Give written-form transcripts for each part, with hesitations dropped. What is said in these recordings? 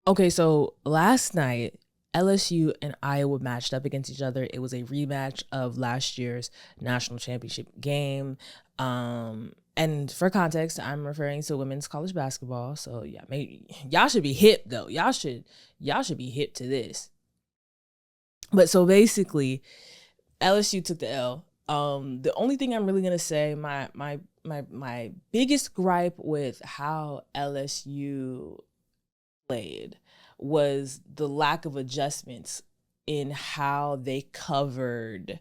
Okay, so last night, LSU and Iowa matched up against each other. It was a rematch of last year's national championship game. And for context, I'm referring to women's college basketball. So yeah, maybe y'all should be hip though. Y'all should be hip to this. But so basically, LSU took the L. The only thing I'm really gonna say, my biggest gripe with how LSU played was the lack of adjustments in how they covered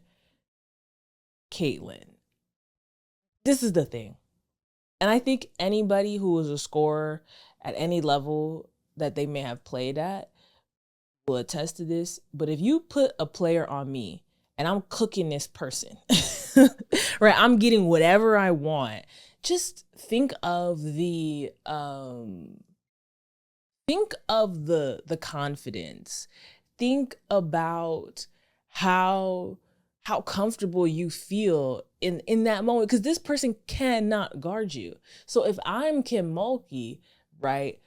Caitlin. This is the thing. And I think anybody who was a scorer at any level that they may have played at will attest to this. But if you put a player on me and I'm cooking this person, right? I'm getting whatever I want. Just think of the confidence. Think about how comfortable you feel in that moment, because this person cannot guard you. So if I'm Kim Mulkey, right,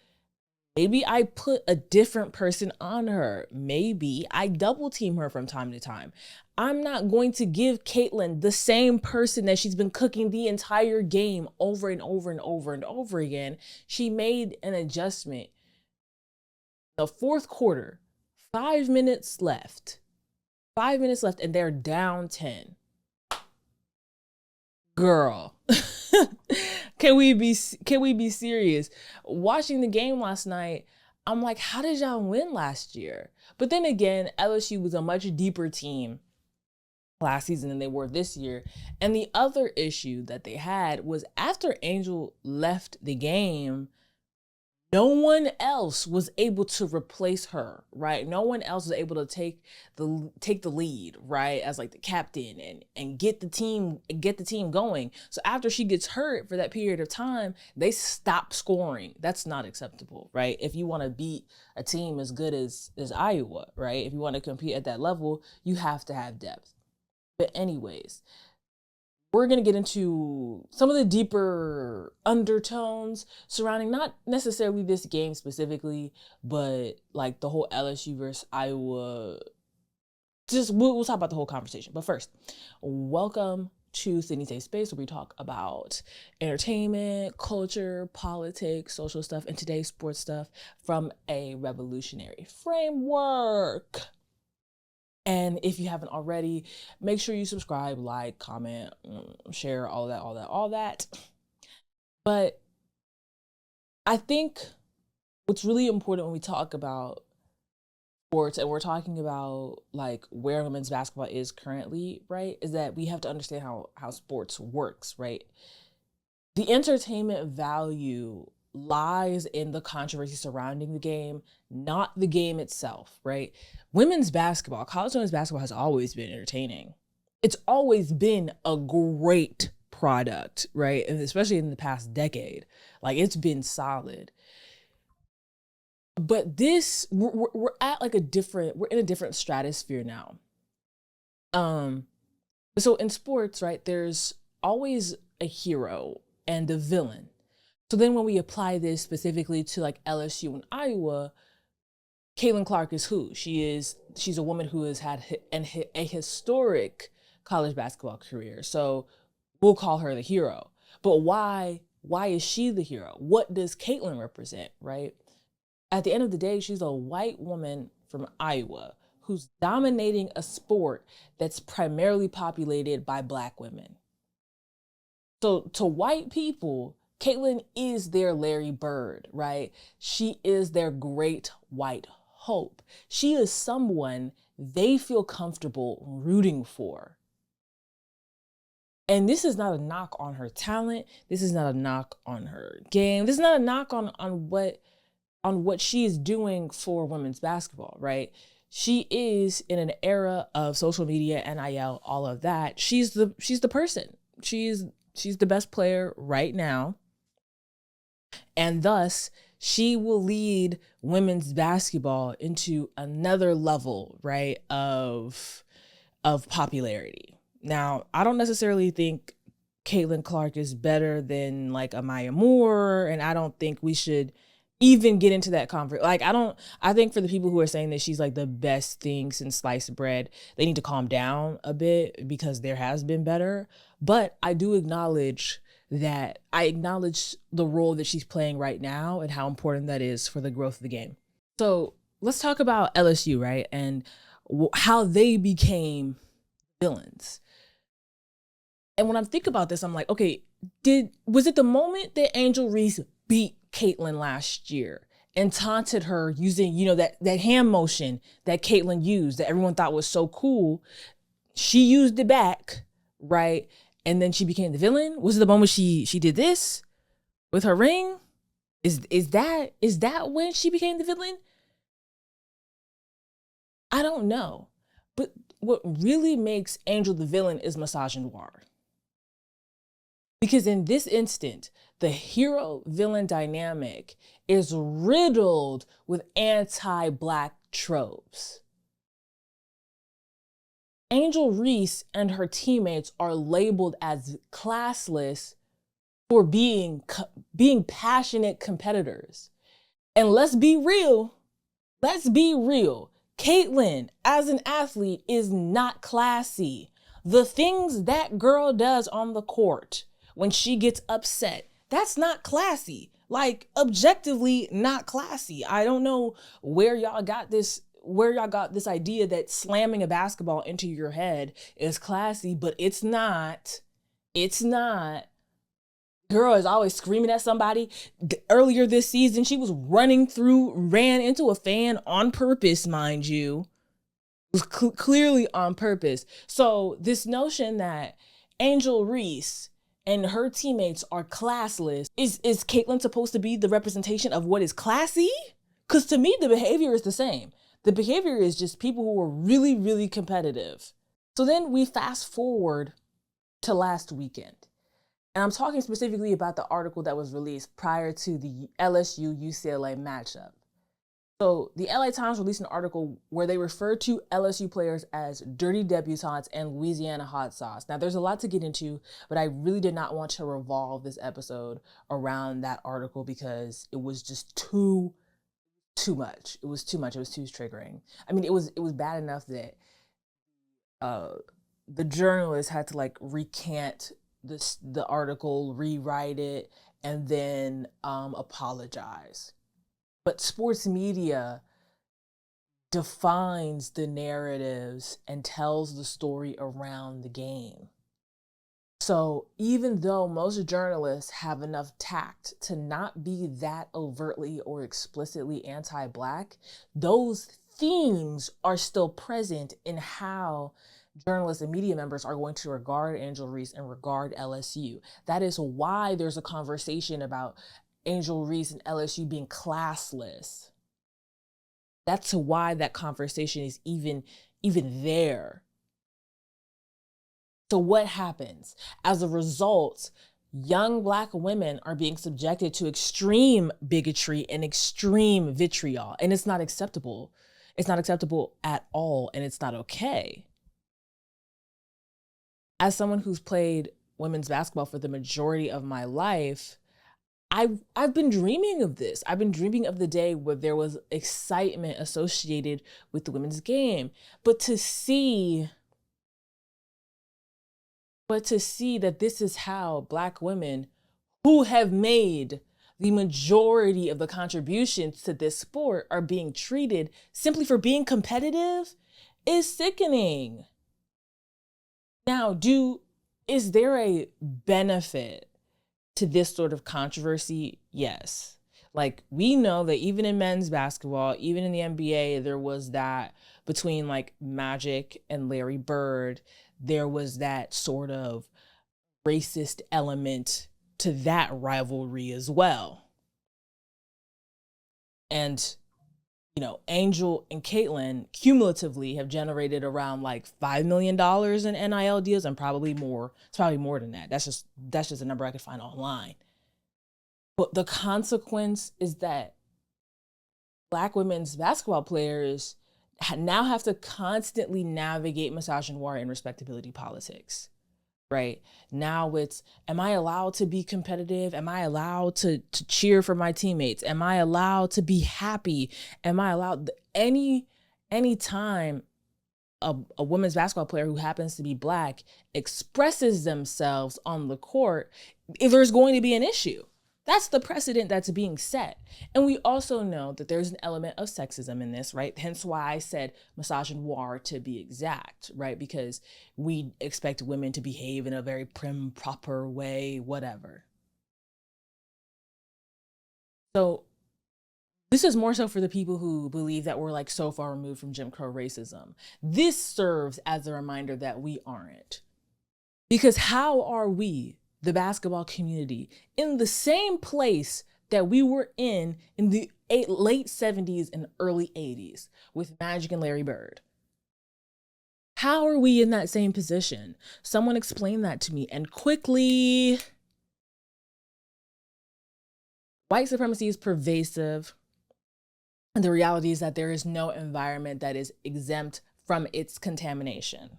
maybe I put a different person on her. Maybe I double team her from time to time. I'm not going to give Caitlin the same person that she's been cooking the entire game over and over and over and over again. She made an adjustment. The fourth quarter, 5 minutes left. 5 minutes left, and they're down 10. Girl, can we be serious? Watching the game last night, I'm like, how did y'all win last year? But then again, LSU was a much deeper team last season than they were this year. And the other issue that they had was after Angel left the game, no one else was able to replace her, right? No one else was able to take the lead, right, as like the captain and get the team going. So after she gets hurt for that period of time, they stop scoring. That's not acceptable, right? If you want to beat a team as good as Iowa, right? If you want to compete at that level, you have to have depth. But anyways, we're going to get into some of the deeper undertones surrounding not necessarily this game specifically, but like the whole LSU versus Iowa. Just we'll talk about the whole conversation. But first, welcome to Sydney Safe Space, where we talk about entertainment, culture, politics, social stuff, and today's sports stuff from a revolutionary framework. And if you haven't already, make sure you subscribe, like, comment, share, all that. But I think what's really important when we talk about sports and we're talking about like where women's basketball is currently, right, is that we have to understand how sports works, right? The entertainment value lies in the controversy surrounding the game, not the game itself, right? Women's basketball, college women's basketball has always been entertaining. It's always been a great product, right? And especially in the past decade, like it's been solid. But we're at like we're in a different stratosphere now. So in sports, right, there's always a hero and a villain. So then when we apply this specifically to like LSU and Iowa, Caitlin Clark is who? She's a woman who has had a historic college basketball career. So we'll call her the hero. But why is she the hero? What does Caitlin represent, right? At the end of the day, she's a white woman from Iowa who's dominating a sport that's primarily populated by Black women. So to white people, Caitlin is their Larry Bird, right? She is their great white hope. She is someone they feel comfortable rooting for. And this is not a knock on her talent. This is not a knock on her game. This is not a knock on what she is doing for women's basketball, right? She is in an era of social media, NIL, all of that. She's the person. She's the best player right now. And thus, she will lead women's basketball into another level, right, of popularity. Now, I don't necessarily think Caitlin Clark is better than like a Maya Moore, and I don't think we should even get into that conversation. Like, I think for the people who are saying that she's like the best thing since sliced bread, they need to calm down a bit because there has been better. But I do acknowledge the role that she's playing right now and how important that is for the growth of the game. So let's talk about LSU, right? And how they became villains. And when I think about this, I'm like, okay, was it the moment that Angel Reese beat Caitlyn last year and taunted her using, that hand motion that Caitlyn used that everyone thought was so cool? She used it back, right? And then she became the villain. Was it the moment she did this with her ring? Is that when she became the villain? I don't know. But what really makes Angel the villain is misogynoir. Because in this instant, the hero-villain dynamic is riddled with anti-black tropes. Angel Reese and her teammates are labeled as classless for being passionate competitors. And let's be real. Caitlyn, as an athlete, is not classy. The things that girl does on the court when she gets upset, that's not classy. Like, objectively not classy. I don't know where y'all got this idea that slamming a basketball into your head is classy, but it's not. It's not. Girl is always screaming at somebody. Earlier this season, she was ran into a fan on purpose, mind you. It was clearly on purpose. So this notion that Angel Reese and her teammates are classless, is Caitlyn supposed to be the representation of what is classy? Because to me, the behavior is the same. The behavior is just people who are really, really competitive. So then we fast forward to last weekend. And I'm talking specifically about the article that was released prior to the LSU-UCLA matchup. So the LA Times released an article where they referred to LSU players as dirty debutantes and Louisiana hot sauce. Now, there's a lot to get into, but I really did not want to revolve this episode around that article because it was just too much. It was too much. It was too triggering. I mean, it was bad enough that the journalist had to like recant the article, rewrite it, and then apologize. But sports media defines the narratives and tells the story around the game. So even though most journalists have enough tact to not be that overtly or explicitly anti-Black, those themes are still present in how journalists and media members are going to regard Angel Reese and regard LSU. That is why there's a conversation about Angel Reese and LSU being classless. That's why that conversation is even there. So what happens? As a result, young Black women are being subjected to extreme bigotry and extreme vitriol, and it's not acceptable. It's not acceptable at all, and it's not okay. As someone who's played women's basketball for the majority of my life, I've been dreaming of this. I've been dreaming of the day where there was excitement associated with the women's game. But to see that this is how Black women who have made the majority of the contributions to this sport are being treated simply for being competitive is sickening. Now, is there a benefit to this sort of controversy? Yes. Like, we know that even in men's basketball, even in the NBA, there was that between like Magic and Larry Bird, there was that sort of racist element to that rivalry as well. And, Angel and Caitlyn cumulatively have generated around like $5 million in NIL deals, and probably more. It's probably more than that. That's just a number I could find online. But the consequence is that Black women's basketball players now have to constantly navigate misogynoir and respectability politics. right? Now it's, am I allowed to be competitive? Am I allowed to cheer for my teammates? Am I allowed to be happy? Am I allowed any time a women's basketball player who happens to be Black expresses themselves on the court, if there's going to be an issue? That's the precedent that's being set. And we also know that there's an element of sexism in this, right? Hence why I said misogynoir to be exact, right? Because we expect women to behave in a very prim, proper way, whatever. So this is more so for the people who believe that we're like so far removed from Jim Crow racism. This serves as a reminder that we aren't. Because how are we, the basketball community, in the same place that we were in the late 70s and early 80s with Magic and Larry Bird? How are we in that same position? Someone explain that to me. And quickly, white supremacy is pervasive. And the reality is that there is no environment that is exempt from its contamination,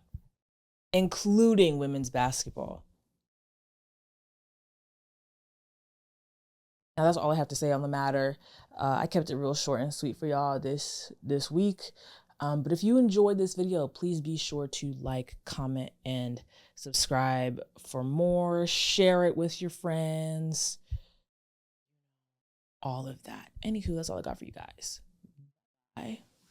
including women's basketball. Now that's all I have to say on the matter. I kept it real short and sweet for y'all this week. But if you enjoyed this video, please be sure to like, comment, and subscribe for more. Share it with your friends. All of that. Anywho, that's all I got for you guys. Bye.